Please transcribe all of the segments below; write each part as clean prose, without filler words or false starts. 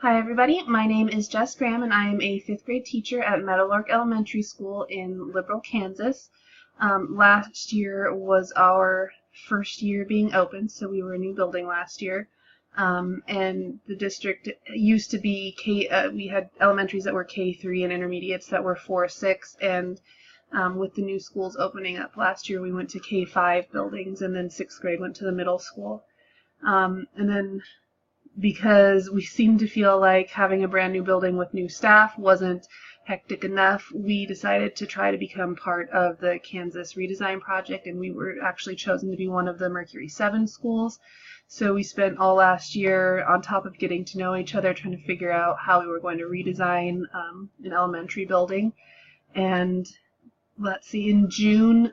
Hi everybody, my name is Jess Graham and I am a 5th grade teacher at Meadowlark Elementary School in Liberal, Kansas. Last year was our first year being open, so we were a new building last year. And the district used to be we had elementaries that were K3 and intermediates that were 4-6, and with the new schools opening up last year we went to K5 buildings, and then 6th grade went to the middle school. And then because we seemed to feel like having a brand new building with new staff wasn't hectic enough, we decided to try to become part of the Kansas redesign project, and we were actually chosen to be one of the Mercury 7 schools. So we spent all last year, on top of getting to know each other, trying to figure out how we were going to redesign an elementary building. And let's see, in June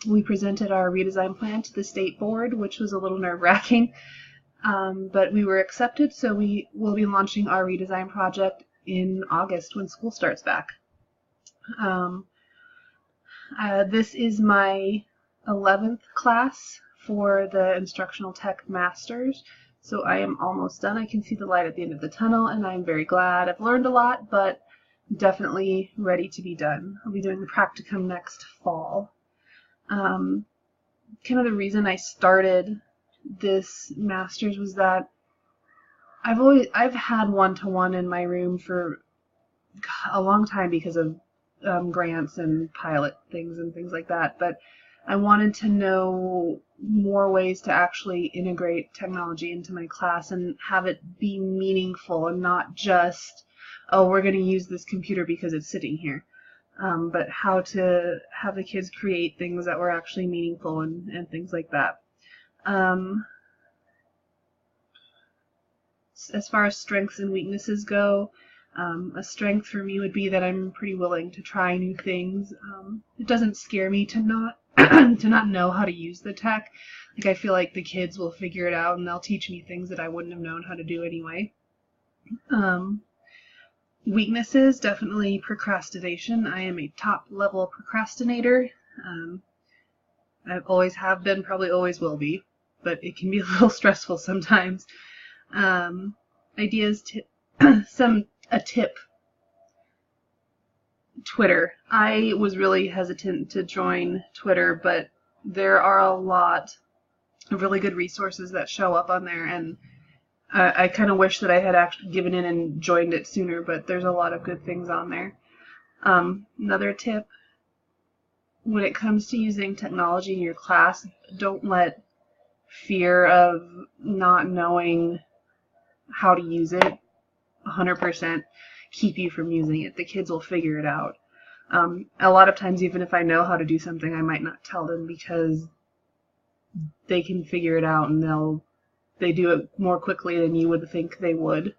we presented our redesign plan to the state board, which was a little nerve-wracking. But we were accepted, so we will be launching our redesign project in August when school starts back. This is my 11th class for the Instructional Tech Masters, so I am almost done. I can see the light at the end of the tunnel, and I'm very glad. I've learned a lot, but definitely ready to be done. I'll be doing the practicum next fall. Kind of the reason I started this master's was that I've had one-to-one in my room for a long time because of grants and pilot things and things like that, but I wanted to know more ways to actually integrate technology into my class and have it be meaningful and not just, oh, we're going to use this computer because it's sitting here, but how to have the kids create things that were actually meaningful and things like that. As far as strengths and weaknesses go, a strength for me would be that I'm pretty willing to try new things. It doesn't scare me to not to not know how to use the tech. Like, I feel like the kids will figure it out and they'll teach me things that I wouldn't have known how to do anyway. Weaknesses, definitely procrastination. I am a top level procrastinator. I always have been, probably always will be, but it can be a little stressful sometimes. Ideas, a tip. Twitter. I was really hesitant to join Twitter, but there are a lot of really good resources that show up on there, and I kind of wish that I had actually given in and joined it sooner, but there's a lot of good things on there. Another tip, when it comes to using technology in your class, don't let fear of not knowing how to use it 100% keep you from using it. The kids will figure it out. A lot of times, even if I know how to do something, I might not tell them because they can figure it out and they do it more quickly than you would think they would.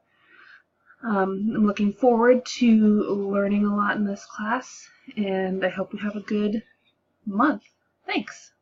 I'm looking forward to learning a lot in this class, and I hope we have a good month. Thanks.